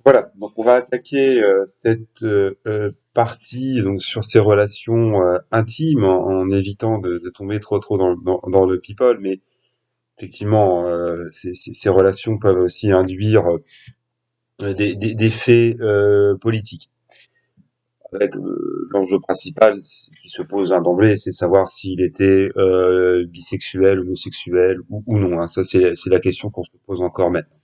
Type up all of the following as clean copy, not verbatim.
Voilà, donc on va attaquer cette partie donc sur ces relations intimes en évitant de tomber trop dans le people, mais effectivement ces relations peuvent aussi induire des faits politiques. Avec l'enjeu principal qui se pose d'emblée, c'est savoir s'il était bisexuel, homosexuel ou non. Hein. Ça c'est la question qu'on se pose encore maintenant.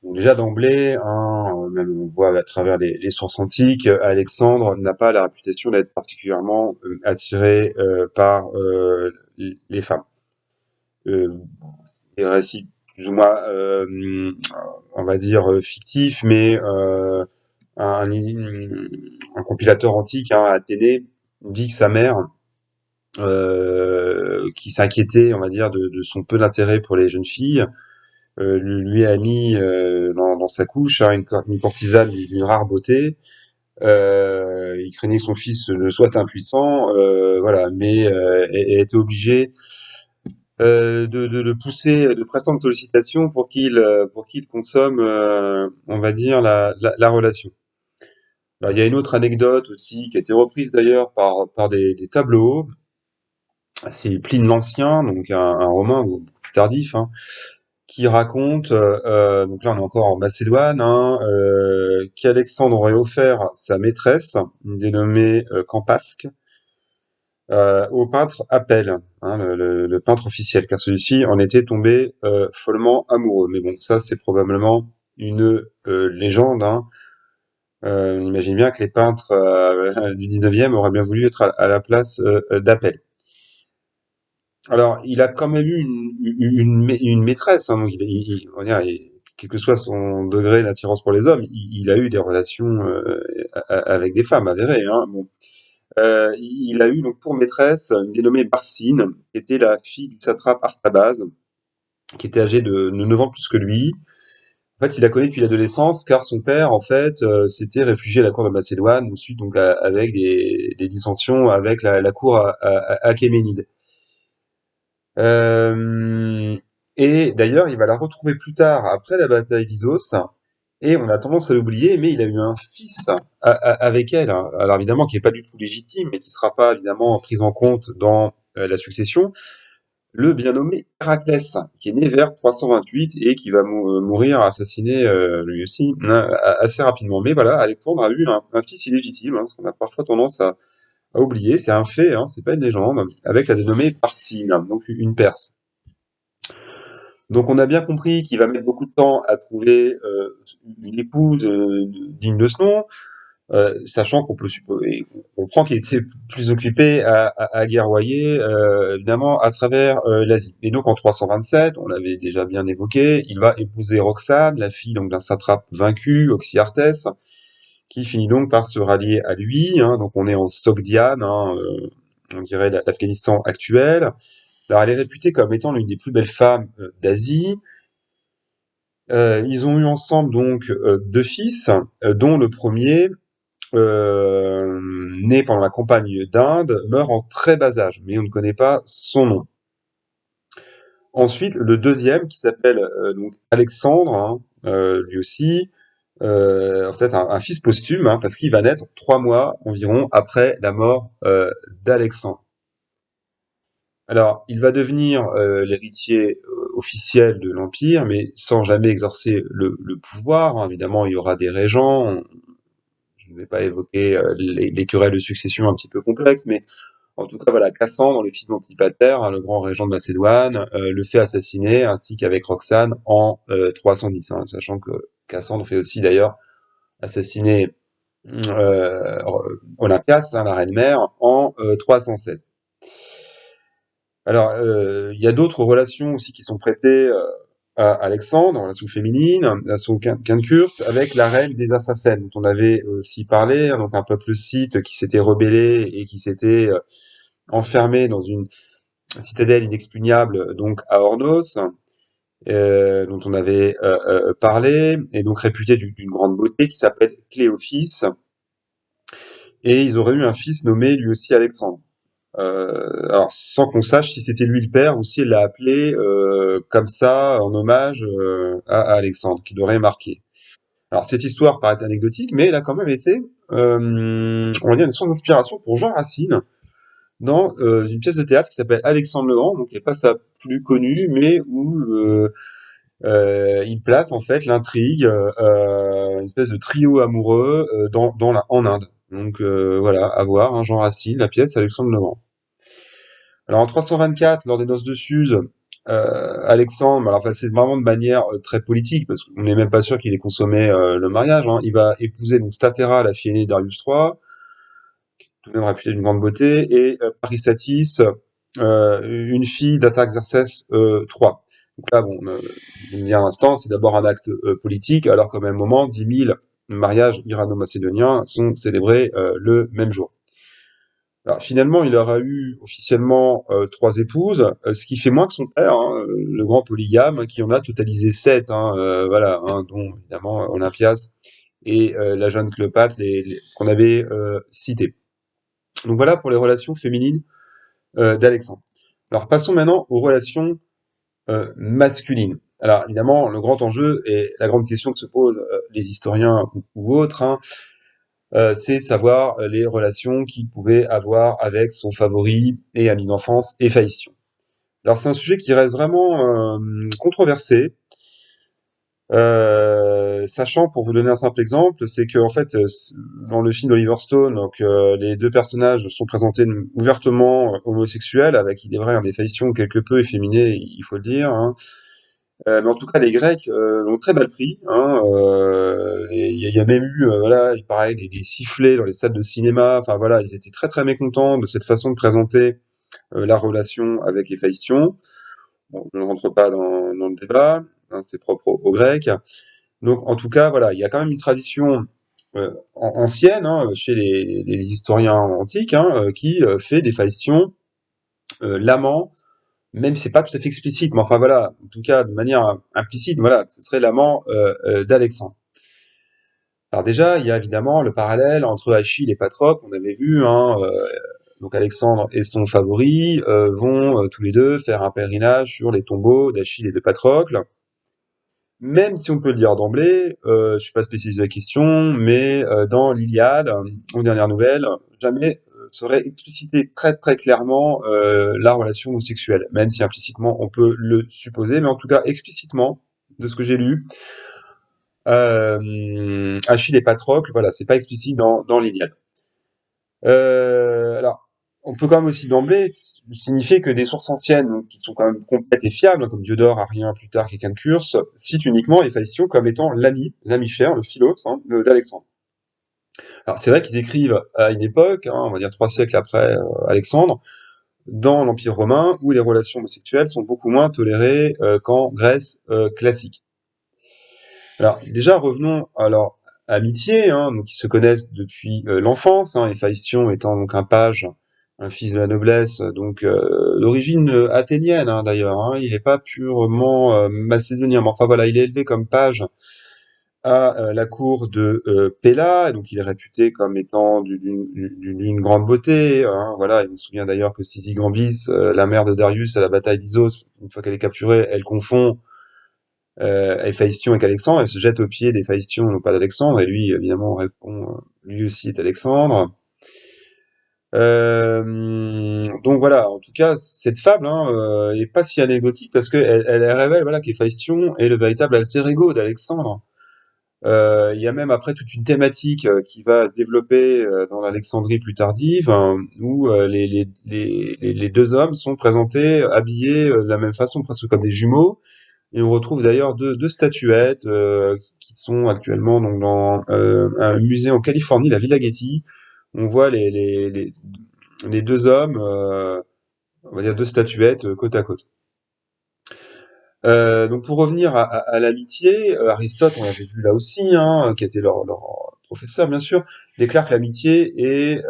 Donc déjà d'emblée, hein, même on voit à travers les sources antiques, Alexandre n'a pas la réputation d'être particulièrement attiré par les femmes. Euh, c'est des récits plus ou moins, on va dire, fictifs, mais un, un compilateur antique, hein, Athénée, dit que sa mère, qui s'inquiétait, on va dire, de son peu d'intérêt pour les jeunes filles, lui a mis dans sa couche hein, une courtisane d'une rare beauté. Il craignait que son fils ne soit impuissant, voilà, mais elle était obligée de le pousser de pressantes sollicitations pour qu'il consomme, on va dire, la relation. Alors, il y a une autre anecdote aussi qui a été reprise d'ailleurs par des tableaux. C'est Pline l'Ancien, donc un roman plus tardif, hein, qui raconte, donc là on est encore en Macédoine, hein, qu'Alexandre aurait offert sa maîtresse, dénommée Campasque, au peintre Apelle, hein, le peintre officiel, car celui-ci en était tombé follement amoureux. Mais bon, ça c'est probablement une légende. Hein. On imagine bien que les peintres du 19e auraient bien voulu être à la place d'Apelle. Alors, il a quand même eu une maîtresse, hein, donc on va dire, quel que soit son degré d'attirance pour les hommes, il a eu des relations avec des femmes avérées. Hein, bon. Il a eu donc pour maîtresse une dénommée Barsine, qui était la fille du satrape Artabase, qui était âgée de 9 ans plus que lui. En fait, il la connaît depuis l'adolescence, car son père, en fait, s'était réfugié à la cour de Macédoine, ensuite donc avec des dissensions avec la cour achéménide. Euh, et d'ailleurs, il va la retrouver plus tard, après la bataille d'Issos, et on a tendance à l'oublier, mais il a eu un fils avec elle. Hein. Alors évidemment, qui est pas du tout légitime, mais qui sera pas évidemment pris en compte dans la succession, le bien nommé Héraclès, qui est né vers 328 et qui va mourir assassiné lui aussi hein, assez rapidement. Mais voilà, Alexandre a eu un fils illégitime, hein, ce qu'on a parfois tendance à oublier. C'est un fait, hein, c'est pas une légende, avec la dénommée Parsine, donc une Perse. Donc on a bien compris qu'il va mettre beaucoup de temps à trouver une épouse digne de ce nom, sachant qu'on peut supposer, on comprend qu'il était plus occupé à guerroyer évidemment à travers l'Asie. Et donc en 327, on l'avait déjà bien évoqué, il va épouser Roxane, la fille donc d'un satrape vaincu, Oxyartès, qui finit donc par se rallier à lui. Hein, donc on est en Sogdiane, hein, on dirait l'Afghanistan actuel. Alors elle est réputée comme étant l'une des plus belles femmes d'Asie. Ils ont eu ensemble donc deux fils, dont le premier, né pendant la campagne d'Inde, meurt en très bas âge, mais on ne connaît pas son nom. Ensuite, le deuxième, qui s'appelle donc Alexandre, hein, lui aussi, en fait un fils posthume, hein, parce qu'il va naître 3 mois environ après la mort d'Alexandre. Alors, il va devenir l'héritier officiel de l'Empire, mais sans jamais exercer le pouvoir. Hein. Évidemment, il y aura des régents. Je ne vais pas évoquer les querelles de succession un petit peu complexes, mais en tout cas, voilà, Cassandre, le fils d'Antipater, hein, le grand régent de Macédoine, le fait assassiner, ainsi qu'avec Roxane en 310, hein, sachant que Cassandre fait aussi d'ailleurs assassiner euh, Olympias, hein, la reine-mère, en 316. Alors, il y a d'autres relations aussi qui sont prêtées à Alexandre, relation féminine, à son quinquus, avec la reine des Assassins, dont on avait aussi parlé, hein, donc un peuple scythe qui s'était rebellé et qui s'était enfermé dans une citadelle inexpugnable, donc à Ornos, dont on avait parlé, et donc réputé d'une grande beauté, qui s'appelle Cléophis, et ils auraient eu un fils nommé lui aussi Alexandre. Alors sans qu'on sache si c'était lui le père ou si elle l'a appelé comme ça en hommage à Alexandre, qui l'aurait marqué. Alors cette histoire paraît anecdotique, mais elle a quand même été, on va dire, une source d'inspiration pour Jean Racine dans une pièce de théâtre qui s'appelle Alexandre le Grand, donc qui n'est pas sa plus connue, mais où il place en fait l'intrigue, une espèce de trio amoureux en Inde. Donc voilà, à voir, hein, Jean Racine, la pièce Alexandre le Grand. Alors en 324, lors des noces de Suse, Alexandre, alors enfin, c'est vraiment de manière très politique, parce qu'on n'est même pas sûr qu'il ait consommé le mariage, hein. Il va épouser donc Statera, la fille aînée de Darius III, tout de même réputée d'une grande beauté, et Parysatis, une fille d'Artaxerxès III. Donc là, bon, je me dis à l'instant, c'est d'abord un acte politique, alors qu'au même moment, 10 000 mariages irano-macédoniens sont célébrés le même jour. Alors, finalement, il aura eu officiellement 3 épouses, ce qui fait moins que son père, hein, le grand polygame, hein, qui en a totalisé 7, hein, voilà, hein, dont évidemment Olympias et la jeune Cléopâtre, qu'on avait citées. Donc voilà pour les relations féminines d'Alexandre. Alors passons maintenant aux relations masculines. Alors évidemment, le grand enjeu et la grande question que se posent les historiens ou autres, hein, c'est savoir les relations qu'il pouvait avoir avec son favori et ami d'enfance, Héphaïstion. Alors c'est un sujet qui reste vraiment controversé, sachant, pour vous donner un simple exemple, c'est que en fait, dans le film d'Oliver Stone, donc les deux personnages sont présentés ouvertement homosexuels, avec, il est vrai, des façons quelque peu efféminées, il faut le dire, hein. Mais en tout cas, les Grecs l'ont très mal pris, hein. Et il y a même eu, voilà, il paraît des sifflets dans les salles de cinéma. Enfin voilà, ils étaient très très mécontents de cette façon de présenter la relation avec Héphaïstion. Bon, je ne rentre pas dans le débat, hein, c'est propre aux Grecs. Donc, en tout cas, voilà, il y a quand même une tradition ancienne, hein, chez les historiens antiques, hein, qui fait d'Héphaïstion l'amant, même si c'est pas tout à fait explicite, mais enfin voilà, en tout cas de manière implicite, voilà, que ce serait l'amant d'Alexandre. Alors déjà, il y a évidemment le parallèle entre Achille et Patrocle, on avait vu, hein, donc Alexandre et son favori vont tous les deux faire un pèlerinage sur les tombeaux d'Achille et de Patrocle. Même si on peut le dire d'emblée, je suis pas spécialiste de la question, mais dans l'Iliade, aux dernières nouvelles, jamais serait explicité très très clairement la relation homosexuelle, même si implicitement on peut le supposer, mais en tout cas explicitement, de ce que j'ai lu, Achille et Patrocle, voilà, c'est pas explicite dans l'Iliade. Alors, on peut quand même aussi d'emblée signifier que des sources anciennes, donc, qui sont quand même complètes et fiables, hein, comme Diodore, Arrien, Plutarque et Quincurse, citent uniquement Héphaïstion comme étant l'ami cher, le philos, hein, d'Alexandre. Alors c'est vrai qu'ils écrivent à une époque, hein, on va dire 3 siècles après Alexandre, dans l'Empire romain, où les relations homosexuelles sont beaucoup moins tolérées qu'en Grèce classique. Alors déjà revenons alors à Amitié, hein, donc ils se connaissent depuis l'enfance, hein, Héphaïstion étant donc un page, un fils de la noblesse, donc d'origine athénienne, hein, d'ailleurs, hein, il n'est pas purement macédonien, mais enfin voilà, il est élevé comme page à la cour de Péla, et donc il est réputé comme étant d'une grande beauté, hein, voilà, il me souvient d'ailleurs que Sisygambis, la mère de Darius à la bataille d'Issos, une fois qu'elle est capturée, elle confond Héphaïstion avec Alexandre, elle se jette aux pieds d'Héphaïstion, non pas d'Alexandre, et lui, évidemment, répond, lui aussi est Alexandre. Donc voilà, en tout cas, cette fable hein, est pas si anecdotique parce qu'elle révèle voilà, qu'Héphaïstion est le véritable alter ego d'Alexandre. Il y a même après toute une thématique qui va se développer dans l'Alexandrie plus tardive, hein, où les deux hommes sont présentés habillés de la même façon, presque comme des jumeaux. Et on retrouve d'ailleurs deux statuettes qui sont actuellement donc dans un musée en Californie, la Villa Getty. On voit les deux hommes, on va dire deux statuettes côte à côte. Donc pour revenir à l'amitié, Aristote, on l'avait vu là aussi, hein, qui était leur professeur bien sûr, déclare que l'amitié est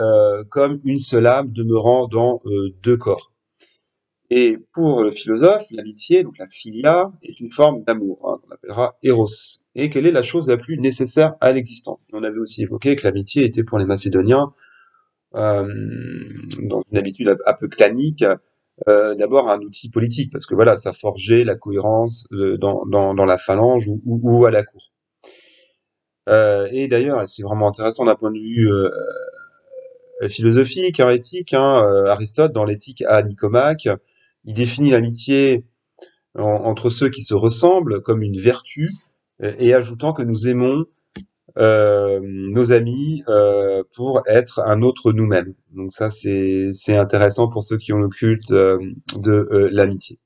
comme une seule âme demeurant dans deux corps. Et pour le philosophe, l'amitié, donc la philia, est une forme d'amour, hein, qu'on appellera éros. Et quelle est la chose la plus nécessaire à l'existence? On avait aussi évoqué que l'amitié était pour les Macédoniens, dans une habitude un peu clanique, d'abord un outil politique, parce que voilà, ça forgeait la cohérence dans la phalange ou à la cour. Et d'ailleurs, c'est vraiment intéressant d'un point de vue philosophique, hein, éthique. Hein, Aristote, dans l'Éthique à Nicomaque, il définit l'amitié entre ceux qui se ressemblent comme une vertu, et ajoutant que nous aimons nos amis pour être un autre nous-mêmes. Donc ça, c'est intéressant pour ceux qui ont le culte de l'amitié.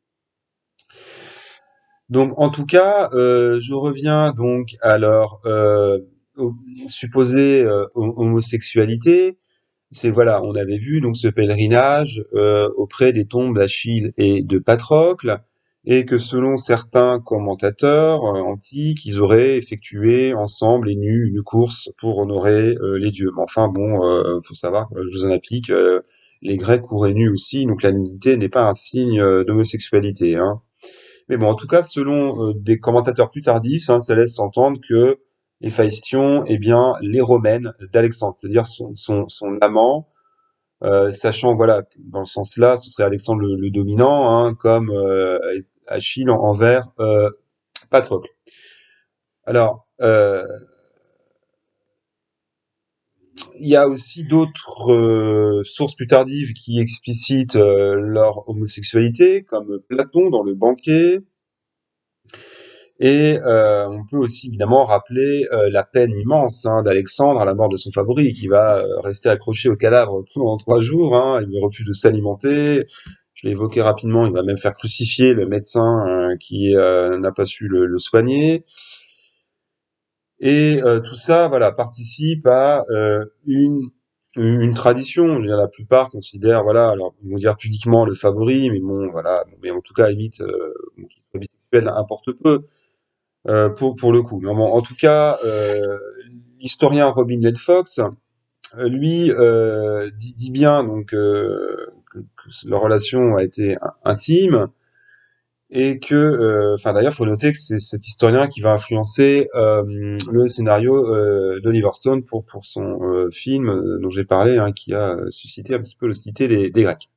Donc en tout cas, je reviens donc à leur supposée homosexualité. C'est voilà, on avait vu donc ce pèlerinage auprès des tombes d'Achille et de Patrocle, et que selon certains commentateurs antiques, ils auraient effectué ensemble et nus une course pour honorer les dieux. Mais enfin bon, faut savoir, Jeux olympiques, les Grecs couraient nus aussi, donc la nudité n'est pas un signe d'homosexualité. Hein. Mais bon, en tout cas, selon des commentateurs plus tardifs, hein, ça laisse entendre que Héphaïstion est bien l'Héromène d'Alexandre, c'est-à-dire son amant, sachant, voilà, dans le sens là, ce serait Alexandre le dominant, hein, comme Achille envers Patrocle. Alors, il y a aussi d'autres sources plus tardives qui explicitent leur homosexualité, comme Platon dans le Banquet. Et on peut aussi évidemment rappeler la peine immense hein, d'Alexandre à la mort de son favori, qui va rester accroché au cadavre pendant 3 jours. Hein, il refuse de s'alimenter. Je l'ai évoqué rapidement, il va même faire crucifier le médecin qui n'a pas su le soigner. Et tout ça, voilà, participe à une tradition. Je veux dire, la plupart considèrent, voilà, alors ils vont dire pudiquement le favori, mais bon, voilà, mais en tout cas, limite, bon, qu'il soit bisexuel importe peu. Pour le coup. Mais bon, en tout cas, l'historien Robin Lane Fox, lui, dit bien donc que leur relation a été intime et que, enfin d'ailleurs, faut noter que c'est cet historien qui va influencer le scénario d'Oliver Stone pour son film dont j'ai parlé, hein, qui a suscité un petit peu l'hostilité des Grecs.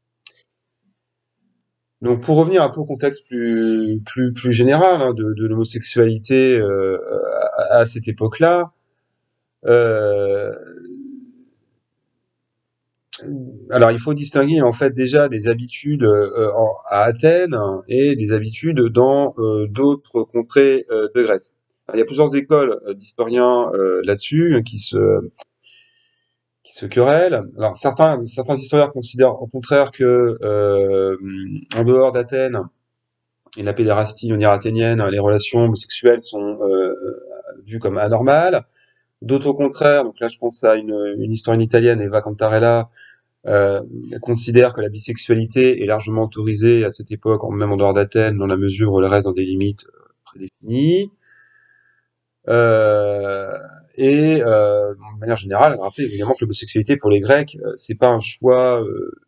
Donc pour revenir un peu au contexte plus général hein, de l'homosexualité à cette époque-là, euh, alors il faut distinguer en fait déjà des habitudes à Athènes et des habitudes dans d'autres contrées de Grèce. Alors, il y a plusieurs écoles d'historiens là-dessus qui se querellent. Alors certains historiens considèrent au contraire que en dehors d'Athènes et de la pédérastie non athénienne, les relations homosexuelles sont vues comme anormales. D'autres au contraire, donc là je pense à une historienne italienne, Eva Cantarella, considère que la bisexualité est largement autorisée à cette époque, même en dehors d'Athènes, dans la mesure où elle reste dans des limites prédéfinies. Euh, et de manière générale, rappeler évidemment que l'homosexualité pour les Grecs, c'est pas un choix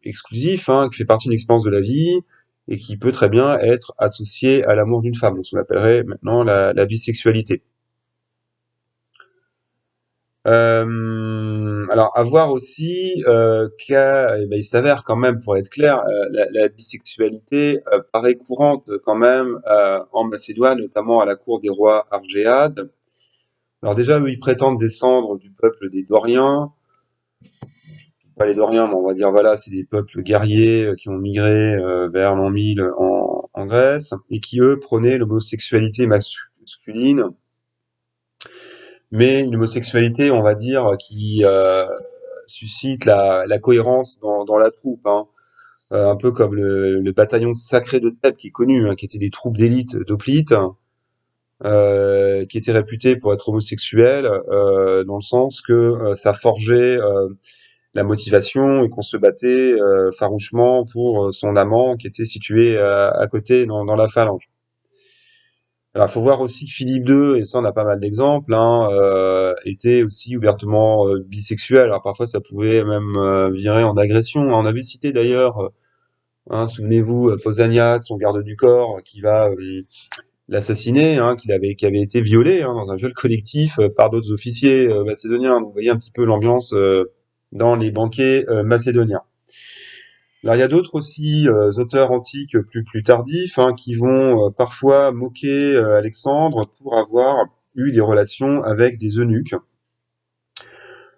exclusif, hein, qui fait partie d'une expérience de la vie et qui peut très bien être associé à l'amour d'une femme, donc ce qu'on appellerait maintenant la bisexualité. Alors, à voir aussi il s'avère quand même, pour être clair, la bisexualité paraît courante quand même en Macédoine, notamment à la cour des rois Argéades. Alors déjà, eux, ils prétendent descendre du peuple des Doriens. Pas les Doriens, mais on va dire, voilà, c'est des peuples guerriers qui ont migré vers l'an 1000 en Grèce, et qui, eux, prônaient l'homosexualité masculine, mais une homosexualité, on va dire, qui suscite la cohérence dans la troupe, hein. Un peu comme le bataillon sacré de Thèbes qui est connu, hein, qui était des troupes d'élite d'hoplites, qui étaient réputées pour être homosexuels, dans le sens que ça forgeait la motivation et qu'on se battait farouchement pour son amant qui était situé à côté dans la phalange. Alors, il faut voir aussi que Philippe II, et ça on a pas mal d'exemples, hein, était aussi ouvertement bisexuel. Alors parfois ça pouvait même virer en agression. On avait cité d'ailleurs, hein, souvenez-vous, Pausanias, son garde du corps, qui va l'assassiner, hein, qui avait été violé hein, dans un viol collectif par d'autres officiers macédoniens. Donc vous voyez un petit peu l'ambiance dans les banquets macédoniens. Alors il y a d'autres aussi auteurs antiques plus tardifs hein, qui vont parfois moquer Alexandre pour avoir eu des relations avec des eunuques,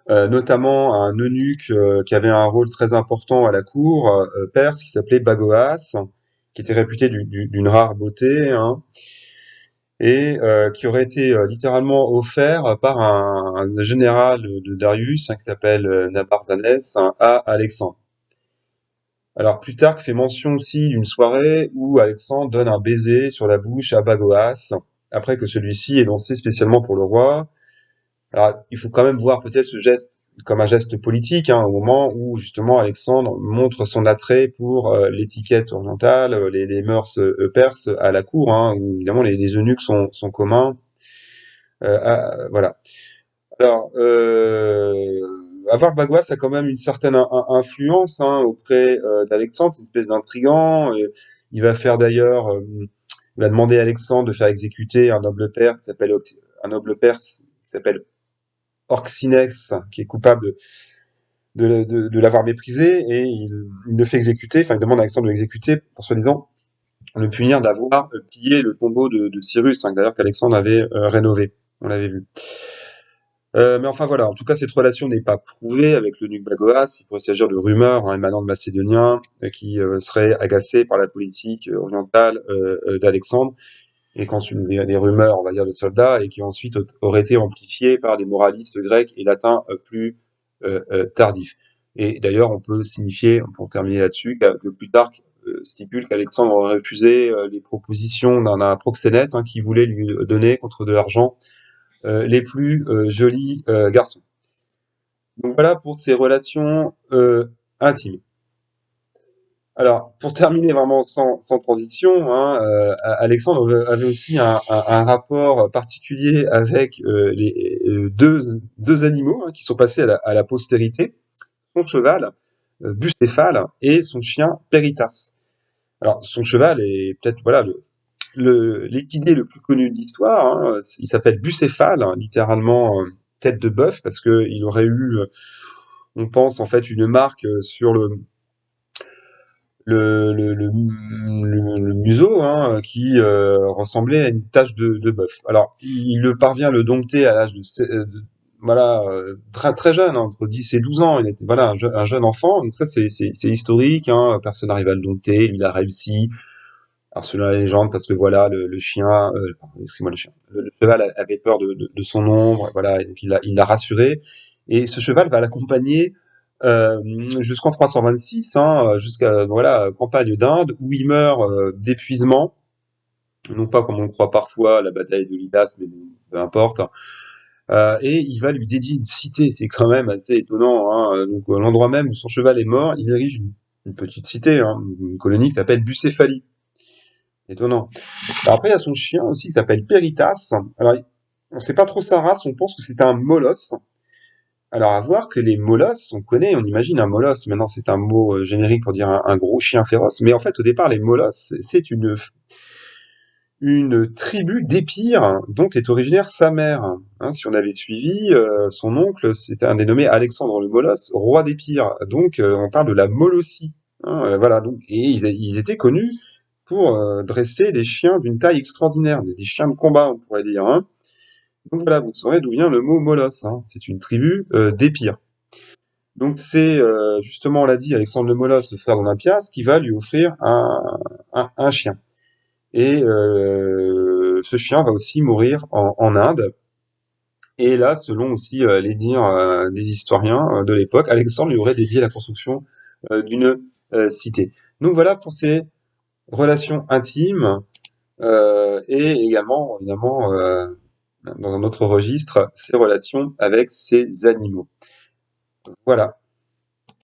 notamment un eunuque qui avait un rôle très important à la cour perse, qui s'appelait Bagoas, qui était réputé d'une rare beauté, hein, et qui aurait été littéralement offert par un général de Darius, hein, qui s'appelle Nabarzanès, hein, à Alexandre. Alors Plutarque fait mention aussi d'une soirée où Alexandre donne un baiser sur la bouche à Bagoas, après que celui-ci ait dansé spécialement pour le roi. Alors il faut quand même voir peut-être ce geste comme un geste politique, hein, au moment où justement Alexandre montre son attrait pour l'étiquette orientale, les mœurs perses à la cour, hein, où évidemment les eunuques sont communs. Voilà. Alors, avoir Bagoas a quand même une certaine influence, hein, auprès d'Alexandre, c'est une espèce d'intrigant. Il va faire d'ailleurs, il va demander à Alexandre de faire exécuter un noble perse qui s'appelle Orxinès, qui est coupable de l'avoir méprisé, et il le fait exécuter. Enfin, il demande à Alexandre de l'exécuter pour soi-disant le punir d'avoir pillé le tombeau de Cyrus, hein, d'ailleurs qu'Alexandre avait rénové. On l'avait vu. Mais enfin voilà, en tout cas cette relation n'est pas prouvée avec l'eunuque Bagoas. Il pourrait s'agir de rumeurs, hein, émanant de Macédoniens qui seraient agacés par la politique orientale d'Alexandre, et qu'ensuite des rumeurs, on va dire, de soldats, et qui ensuite auraient été amplifiées par des moralistes grecs et latins plus tardifs. Et d'ailleurs, on peut signifier, pour terminer là-dessus, que Plutarque stipule qu'Alexandre aurait refusé les propositions d'un proxénète, hein, qui voulait lui donner contre de l'argent les plus jolis garçons. Donc voilà pour ces relations intimes. Alors, pour terminer vraiment sans transition, hein, Alexandre avait aussi un rapport particulier avec les deux animaux, hein, qui sont passés à la postérité, son cheval, Bucéphale, et son chien Péritas. Alors, son cheval est peut-être voilà l'équidé le plus connu de l'histoire, hein. Il s'appelle Bucéphale, hein, littéralement tête de bœuf, parce que il aurait eu, on pense en fait, une marque sur le museau, hein, qui ressemblait à une tache de bœuf. Alors, il parvient à le dompter à l'âge voilà, très très jeune, hein, entre 10 et 12 ans. Il était voilà un jeune enfant. Donc ça, c'est historique, hein. Personne n'arrive à le dompter. Lui, il a réussi. Alors selon la légende, parce que voilà, le chien, excusez-moi, le chien, le cheval avait peur de son ombre, voilà, et donc il l'a rassuré. Et ce cheval va l'accompagner jusqu'en 326, hein, jusqu'à voilà campagne d'Inde, où il meurt d'épuisement, non pas comme on le croit parfois, la bataille de l'Idas, mais bon, peu importe. Et il va lui dédier une cité, c'est quand même assez étonnant, hein. Donc à l'endroit même où son cheval est mort, il érige une petite cité, hein, une colonie qui s'appelle Bucéphalie. Étonnant. Alors après, il y a son chien aussi qui s'appelle Péritas. Alors, on sait pas trop sa race, on pense que c'est un molosse. Alors, à voir que les molosses, on connaît, on imagine un molosse. Maintenant, c'est un mot générique pour dire un gros chien féroce. Mais en fait, au départ, les molosses, c'est une tribu d'Épire dont est originaire sa mère. Hein, si on avait suivi, son oncle, c'était un dénommé Alexandre le Molosse, roi d'Épire. Donc, on parle de la Molossie. Hein, voilà. Donc, et ils étaient connus pour dresser des chiens d'une taille extraordinaire, des chiens de combat, on pourrait dire. Hein. Donc voilà, vous saurez d'où vient le mot Molosse. Hein. C'est une tribu d'Épire. Donc c'est justement, on l'a dit, Alexandre le Molosse, le frère d'Olympias, qui va lui offrir un chien. Et ce chien va aussi mourir en Inde. Et là, selon aussi les dires des historiens de l'époque, Alexandre lui aurait dédié la construction d'une cité. Donc voilà pour ces relations intimes. Et également, évidemment, dans un autre registre, ses relations avec ses animaux. Voilà.